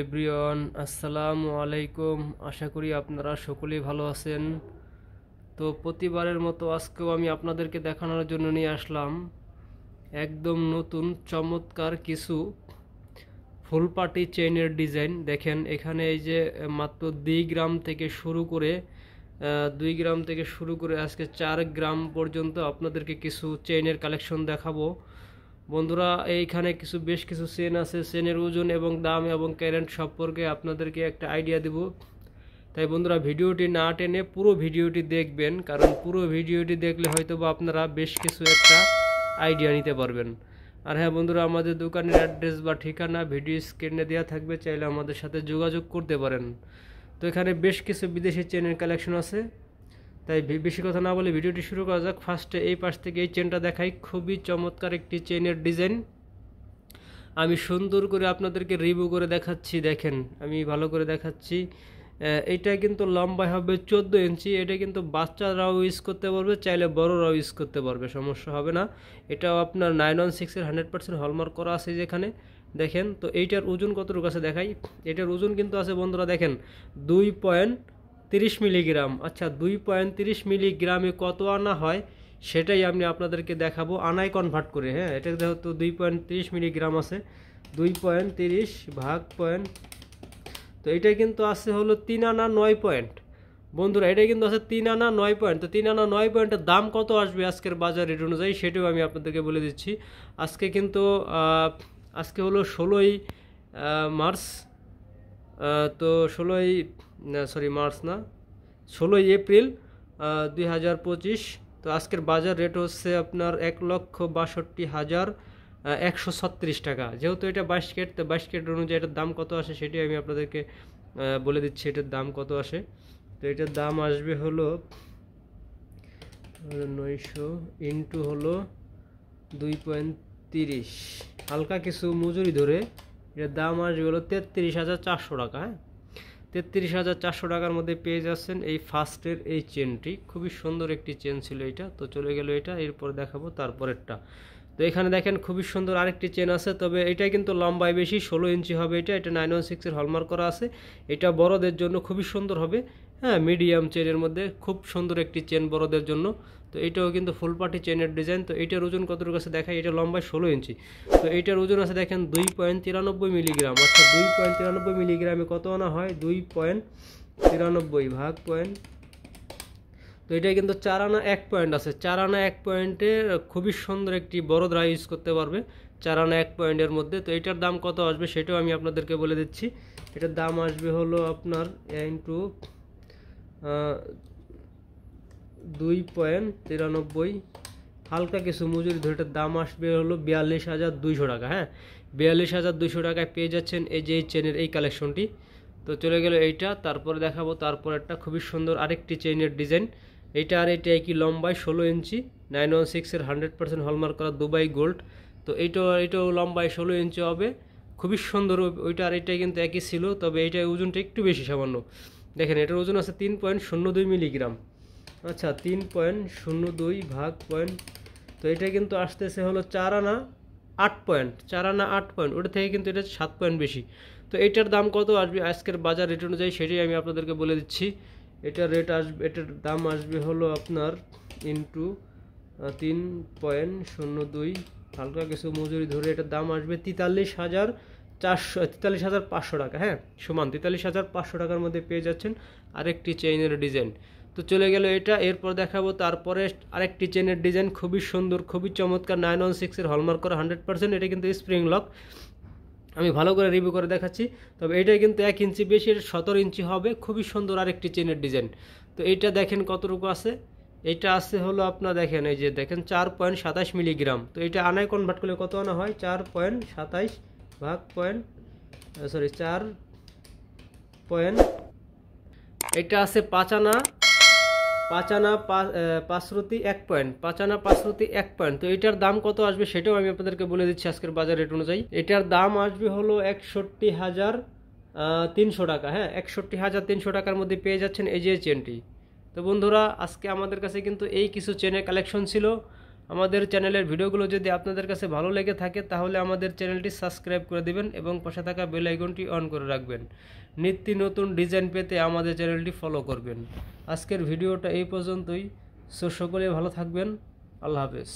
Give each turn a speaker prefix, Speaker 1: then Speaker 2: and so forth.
Speaker 1: Everyone, আসসালামু আলাইকুম। আশা করি আপনারা সকলেই ভালো আছেন। তো প্রতিবারের মতো আজকেও আমি আপনাদেরকে দেখানোর জন্য নিয়ে আসলাম একদম নতুন চমৎকার কিছু ফুল পাটি চেইনের ডিজাইন। দেখেন এখানে এই যে মাত্র 2 গ্রাম থেকে শুরু করে 2 গ্রাম থেকে শুরু করে আজকে 4 গ্রাম পর্যন্ত আপনাদেরকে কিছু চেইনের কালেকশন দেখাবো। বন্ধুরা, এইখানে বেশ কিছু চেন আছে। চেনের ওজন এবং দাম এবং ক্যারেন্ট সম্পর্কে আপনাদেরকে একটা আইডিয়া দেব। তাই বন্ধুরা, ভিডিওটি না টেনে পুরো ভিডিওটি দেখবেন, কারণ পুরো ভিডিওটি দেখলে হয়তো বা আপনারা বেশ কিছু একটা আইডিয়া নিতে পারবেন। আর হ্যাঁ বন্ধুরা, আমাদের দোকানের অ্যাড্রেস বা ঠিকানা ভিডিও স্ক্রিনে দেওয়া থাকবে, চাইলে আমাদের সাথে যোগাযোগ করতে পারেন। তো এখানে বেশ কিছু বিদেশি চেনের কালেকশন আছে। তাই বেশি কথা না বলে ভিডিওটি শুরু করা যাক। ফার্স্টে এই পাশ থেকে এই চেনটা দেখাই। খুবই চমৎকার একটি চেনের ডিজাইন। আমি সুন্দর করে আপনাদেরকে রিভিউ করে দেখাচ্ছি। দেখেন আমি ভালো করে দেখাচ্ছি। এইটা কিন্তু লম্বায় হবে 14 ইঞ্চি। এটা কিন্তু বাচ্চারাও ইউজ করতে পারবে, চাইলে বড়রাও ইউজ করতে পারবে, সমস্যা হবে না। এটাও আপনার 916-এর 100% হলমার্ক করা আছে যেখানে দেখেন। তো এইটার ওজন কতটুকু আছে দেখাই। এটার ওজন কিন্তু আছে বন্ধুরা, দেখেন 2.30 মিলিগ্রাম। আচ্ছা, 2.30 মিলিগ্রামে কত আনা হয় সেটাই আমি আপনাদেরকে দেখাবো আনায় কনভার্ট করে। হ্যাঁ, এটা যেহেতু 2.30 মিলিগ্রাম আছে, 2.30 ভাগ পয়েন্ট, তো এটা কিন্তু আছে হলো 3 আনা 9 পয়েন্ট। বন্ধুরা, এটা কিন্তু আছে 3 আনা 9 পয়েন্ট। তো 3 আনা 9 পয়েন্টের দাম কত আসবে আজকের বাজার রেট অনুযায়ী সেটাও আমি আপনাদেরকে বলে দিচ্ছি। আজকে কিন্তু আজকে হলো 16ই মার্চ। তো 16ই মার্চ না, 16ই এপ্রিল 2025। তো আজকের বাজার রেট হচ্ছে আপনার 1,62,136 টাকা। যেহেতু এটা 22 ক্যারেট, তো 22 ক্যারেট অনুযায়ী এটার দাম কত আসে সেটি আমি আপনাদেরকে বলে দিচ্ছি এটার দাম কত আসে। তো এটার দাম আসবে হলো 900 ইন্টু হলো 2.30, হালকা কিছু মজুরি ধরে এটার দাম আসবে হলো 33,400 টাকা। হ্যাঁ, 33,400 টাকার মধ্যে পেয়ে যাচ্ছেন এই ফার্স্টের এই চেনটি। খুবই সুন্দর একটি চেন ছিল এটা। তো চলে গেল এটা, এরপর দেখাবো তারপরেরটা। তো এখানে দেখেন খুবই সুন্দর আরেকটি চেন আছে, তবে এটা কিন্তু লম্বায় বেশি, 16 ইঞ্চি হবে এটা। এটা 916-এর হলমার্ক করা আছে। এটা বড়দের জন্য খুবই সুন্দর হবে। হ্যাঁ, মিডিয়াম চেনের মধ্যে খুব সুন্দর একটি চেন বড়দের জন্য। তো এইটাও কিন্তু ফুল পাটি চেনের ডিজাইন। তো এইটার ওজন কতটুকু আছে দেখাই। এটা লম্বায় 16 ইঞ্চি। তো এইটার ওজন আছে দেখেন 2.93 মিলিগ্রাম। আচ্ছা, 2.93 মিলিগ্রামে কত আনা হয়? 2.93 ভাগ পয়েন্ট, তো এটা কিন্তু 4 আনা 1 পয়েন্ট আছে। 4 আনা 1 পয়েন্টে খুবই সুন্দর একটি বড়রা ইউজ করতে পারবে 4 আনা 1 পয়েন্টের মধ্যে। তো এটার দাম কত আসবে সেটাও আমি আপনাদেরকে বলে দিচ্ছি। এটার দাম আসবে হলো আপনার ইন্টু 2.93, হালকা কিছু মজুরি ধরে এটার দাম আসবে হলো 42,200 টাকা। হ্যাঁ, 42,200 টাকায় পেয়ে যাচ্ছেন এই যে চেনের এই কালেকশনটি। তো চলে গেল এইটা, তারপরে দেখাবো তারপর একটা খুবই সুন্দর আরেকটি চেইনের ডিজাইন। এইটা আর এইটা একই লম্বায় 16 ইঞ্চি, 916-এর 100% হলমার্ক করা দুবাই গোল্ড। তো এইটাও লম্বায় 16 ইঞ্চি হবে, খুবই সুন্দর। ওইটা আর এইটাই কিন্তু একই ছিল, তবে এইটার ওজনটা একটু বেশি সামান্য। দেখেন এটার ওজন আছে 3.02 মিলিগ্রাম। আচ্ছা, 3.02 ভাগ পয়েন্ট, তো এটা কিন্তু আসতেছে হলো 4 আনা 8 পয়েন্ট। 4 আনা 8 পয়েন্ট, ওটা থেকে কিন্তু এটা 7 পয়েন্ট বেশি। তো এটার দাম কত আসবে আজকের বাজার রেট অনুযায়ী সেটাই আমি আপনাদেরকে বলে দিচ্ছি। এটার দাম আসবে হলো আপনার ইন্টু 3.02, হালকা কিছু মজুরি ধরে এটার দাম আসবে 43,500 টাকা। হ্যাঁ, সমান 43,500 টাকার মধ্যে পেয়ে যাচ্ছেন আরেকটি চেইনের ডিজাইন। তো চলে গেল এটা, এরপর দেখাবো তারপরে আরেকটি চেনের ডিজাইন। খুবই সুন্দর, খুবই চমৎকার, 916-এর হলমার্ক করা 100%। এটা কিন্তু স্প্রিং লক, আমি ভালো করে রিভিউ করে দেখাচ্ছি। তবে এটা কিন্তু 1 ইঞ্চি বেশি, 17 ইঞ্চি হবে। খুবই সুন্দর আরেকটি চেনের ডিজাইন। তো এইটা দেখেন কতটুকু আছে। এইটা আছে হলো আপনার দেখেন, এই যে দেখেন 4.27 মিলিগ্রাম। তো এটা আনায় কনভার্ট করলে কত আনা হয়? 4.27 ভাগ পয়েন্ট, 4 পয়েন্ট, এটা আছে 5 আনা 5 পয়েন্ট, 5 আনা 1 পয়েন্ট। তো এটার দাম কত আসবে সেটাও আমি আপনাদেরকে বলে দিচ্ছি আজকের বাজার রেট অনুযায়ী। এটার দাম আসবে হলো 61,300 টাকা। হ্যাঁ, 61,300 টাকার মধ্যে পেয়ে যাচ্ছেন এই যে চেনটি। তো বন্ধুরা, আজকে আমাদের কাছে কিন্তু এই কিছু চেনের কালেকশন ছিল। আমাদের চ্যানেলের ভিডিওগুলো যদি আপনাদের কাছে ভালো লেগে থাকে তাহলে আমাদের চ্যানেলটি সাবস্ক্রাইব করে দিবেন এবং পাশে থাকা বেল আইকনটি অন করে রাখবেন। নিত্য নতুন ডিজাইন পেতে আমাদের চ্যানেলটি ফলো করবেন। আজকের ভিডিওটা এই পর্যন্তই। সকলে ভালো থাকবেন। আল্লাহ হাফেজ।